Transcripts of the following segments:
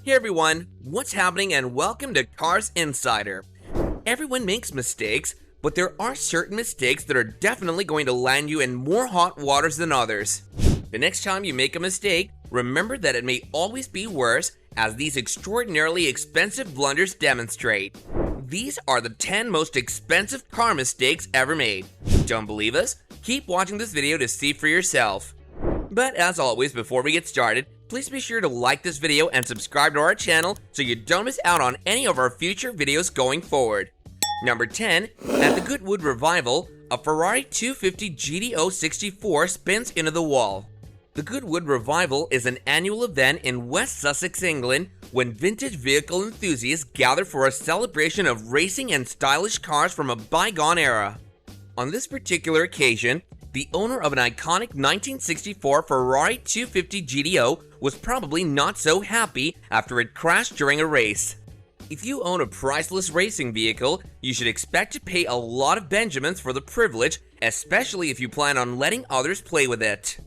Hey everyone, what's happening and welcome to Cars Insider. Everyone makes mistakes, but there are certain mistakes that are definitely going to land you in more hot waters than others. The next time you make a mistake, remember that it may always be worse, as these extraordinarily expensive blunders demonstrate. These are the 10 most expensive car mistakes ever made. Don't believe us? Keep watching this video to see for yourself. But as always, before we get started, please be sure to like this video and subscribe to our channel so you don't miss out on any of our future videos going forward. Number 10, at the Goodwood Revival, a Ferrari 250 GTO 64 spins into the wall. The Goodwood Revival is an annual event in West Sussex, England, when vintage vehicle enthusiasts gather for a celebration of racing and stylish cars from a bygone era. On this particular occasion, the owner of an iconic 1964 Ferrari 250 GTO was probably not so happy after it crashed during a race. If you own a priceless racing vehicle, you should expect to pay a lot of Benjamins for the privilege, especially if you plan on letting others play with it.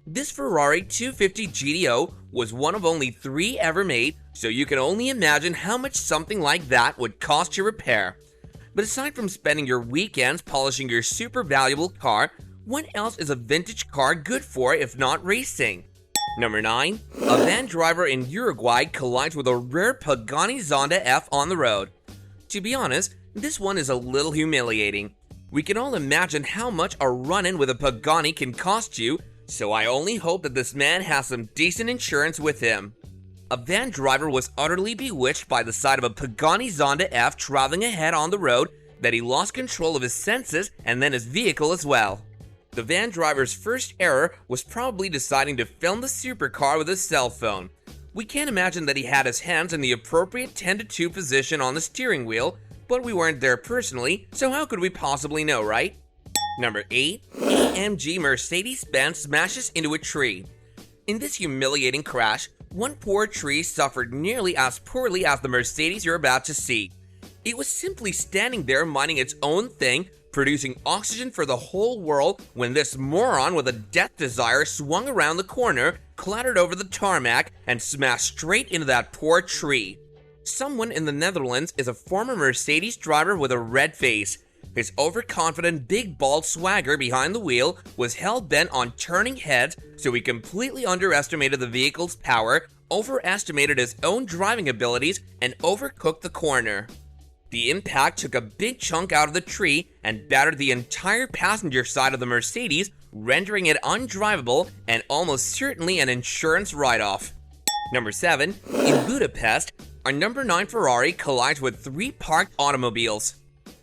This Ferrari 250 GTO was one of only 3 ever made, so you can only imagine how much something like that would cost to repair. But aside from spending your weekends polishing your super valuable car, what else is a vintage car good for if not racing? Number 9. A van driver in Uruguay collides with a rare Pagani Zonda F on the road. To be honest, this one is a little humiliating. We can all imagine how much a run-in with a Pagani can cost you, so I only hope that this man has some decent insurance with him. A van driver was utterly bewitched by the sight of a Pagani Zonda F traveling ahead on the road that he lost control of his senses and then his vehicle as well. The van driver's first error was probably deciding to film the supercar with his cell phone. We can't imagine that he had his hands in the appropriate 10-2 position on the steering wheel, but we weren't there personally, so how could we possibly know, right? Number 8. AMG Mercedes-Benz smashes into a tree. In this humiliating crash, one poor tree suffered nearly as poorly as the Mercedes you're about to see. It was simply standing there minding its own thing, producing oxygen for the whole world, when this moron with a death desire swung around the corner, clattered over the tarmac, and smashed straight into that poor tree. Someone in the Netherlands is a former Mercedes driver with a red face. His overconfident big bald swagger behind the wheel was hell-bent on turning heads, so he completely underestimated the vehicle's power, overestimated his own driving abilities, and overcooked the corner. The impact took a big chunk out of the tree and battered the entire passenger side of the Mercedes, rendering it undrivable and almost certainly an insurance write-off. Number 7. In Budapest, our number 9 Ferrari collides with 3 parked automobiles.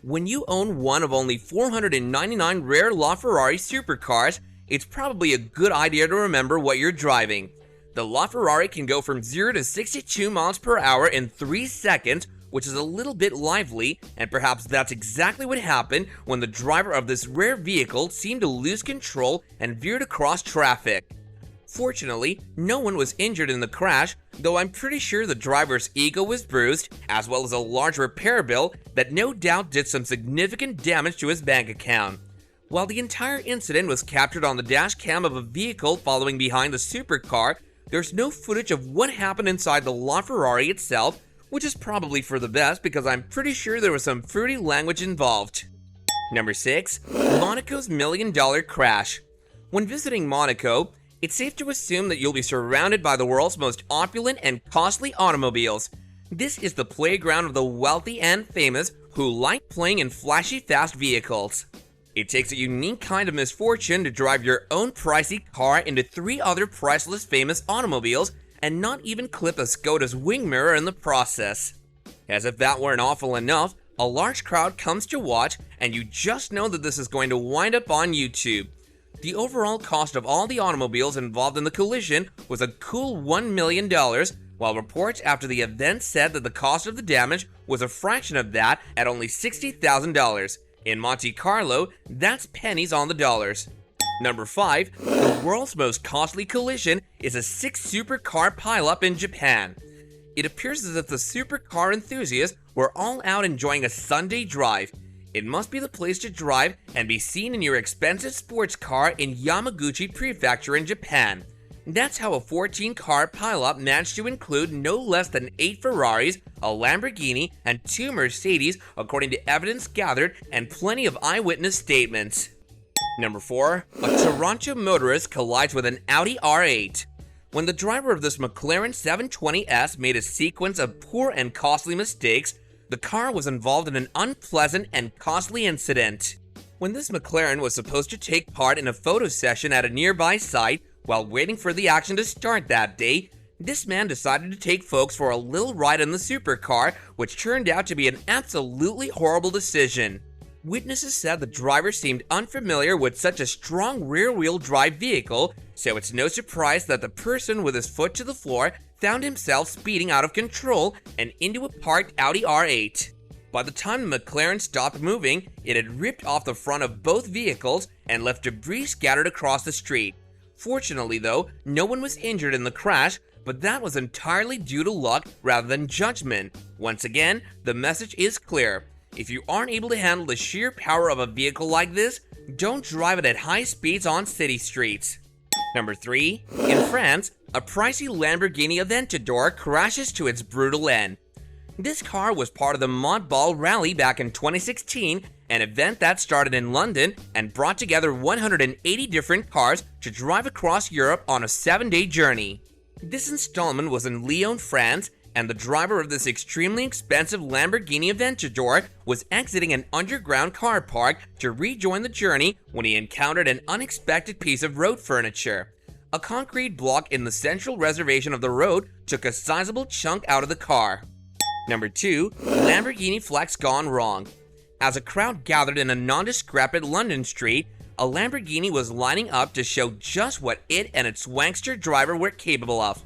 When you own one of only 499 rare LaFerrari supercars, it's probably a good idea to remember what you're driving. The LaFerrari can go from 0 to 62 miles per hour in 3 seconds, which is a little bit lively, and perhaps that's exactly what happened when the driver of this rare vehicle seemed to lose control and veered across traffic. Fortunately, no one was injured in the crash, though I'm pretty sure the driver's ego was bruised, as well as a large repair bill that no doubt did some significant damage to his bank account. While the entire incident was captured on the dash cam of a vehicle following behind the supercar, there's no footage of what happened inside the LaFerrari itself, which is probably for the best because I'm pretty sure there was some fruity language involved. Number 6. Monaco's $1 million crash. When visiting Monaco, it's safe to assume that you'll be surrounded by the world's most opulent and costly automobiles. This is the playground of the wealthy and famous who like playing in flashy fast vehicles. It takes a unique kind of misfortune to drive your own pricey car into 3 other priceless famous automobiles and not even clip a Skoda's wing mirror in the process. As if that weren't awful enough, a large crowd comes to watch, and you just know that this is going to wind up on YouTube. The overall cost of all the automobiles involved in the collision was a cool $1 million, while reports after the event said that the cost of the damage was a fraction of that at only $60,000. In Monte Carlo, that's pennies on the dollars. Number 5. The world's most costly collision is a 6 supercar pileup in Japan. It appears as if the supercar enthusiasts were all out enjoying a Sunday drive. It must be the place to drive and be seen in your expensive sports car in Yamaguchi Prefecture in Japan. That's how a 14-car pileup managed to include no less than 8 Ferraris, a Lamborghini, and 2 Mercedes, according to evidence gathered and plenty of eyewitness statements. Number 4. A Toronto motorist collides with an Audi R8. When the driver of this McLaren 720S made a sequence of poor and costly mistakes, the car was involved in an unpleasant and costly incident. When this McLaren was supposed to take part in a photo session at a nearby site while waiting for the action to start that day, this man decided to take folks for a little ride in the supercar, which turned out to be an absolutely horrible decision. Witnesses said the driver seemed unfamiliar with such a strong rear-wheel drive vehicle, so it's no surprise that the person with his foot to the floor found himself speeding out of control and into a parked Audi R8. By the time the McLaren stopped moving, it had ripped off the front of both vehicles and left debris scattered across the street. Fortunately though, no one was injured in the crash, but that was entirely due to luck rather than judgment. Once again, the message is clear. If you aren't able to handle the sheer power of a vehicle like this, don't drive it at high speeds on city streets. Number 3. In France, a pricey Lamborghini Aventador crashes to its brutal end. This car was part of the Montball Rally back in 2016, an event that started in London and brought together 180 different cars to drive across Europe on a 7-day journey. This installment was in Lyon, France, and the driver of this extremely expensive Lamborghini Aventador was exiting an underground car park to rejoin the journey when he encountered an unexpected piece of road furniture. A concrete block in the central reservation of the road took a sizable chunk out of the car. Number 2. Lamborghini flex gone wrong. As a crowd gathered in a nondescript London street, a Lamborghini was lining up to show just what it and its wankster driver were capable of.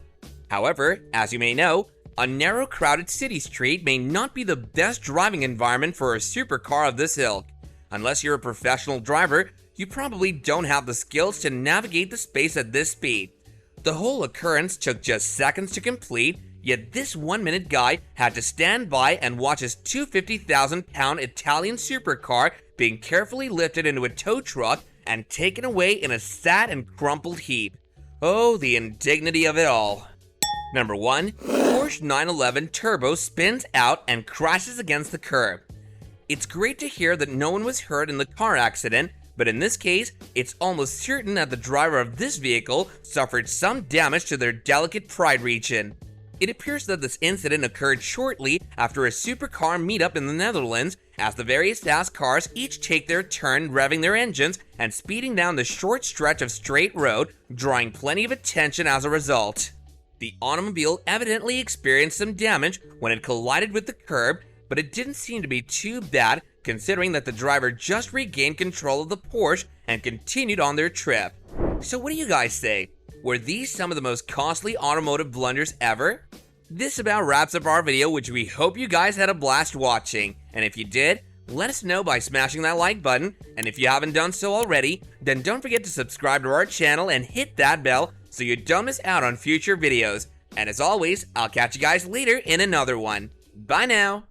However, as you may know, a narrow, crowded city street may not be the best driving environment for a supercar of this ilk. Unless you're a professional driver, you probably don't have the skills to navigate the space at this speed. The whole occurrence took just seconds to complete, yet this 1-minute guy had to stand by and watch his 250,000-pound Italian supercar being carefully lifted into a tow truck and taken away in a sad and crumpled heap. Oh, the indignity of it all. Number 1. Porsche 911 Turbo spins out and crashes against the curb. It's great to hear that no one was hurt in the car accident, but in this case, it's almost certain that the driver of this vehicle suffered some damage to their delicate pride region. It appears that this incident occurred shortly after a supercar meetup in the Netherlands, as the various fast cars each take their turn revving their engines and speeding down the short stretch of straight road, drawing plenty of attention as a result. The automobile evidently experienced some damage when it collided with the curb, but it didn't seem to be too bad considering that the driver just regained control of the Porsche and continued on their trip. So what do you guys say? Were these some of the most costly automotive blunders ever? This about wraps up our video, which we hope you guys had a blast watching. And if you did, let us know by smashing that like button. And if you haven't done so already, then don't forget to subscribe to our channel and hit that bell so you don't miss out on future videos. And as always, I'll catch you guys later in another one. Bye now!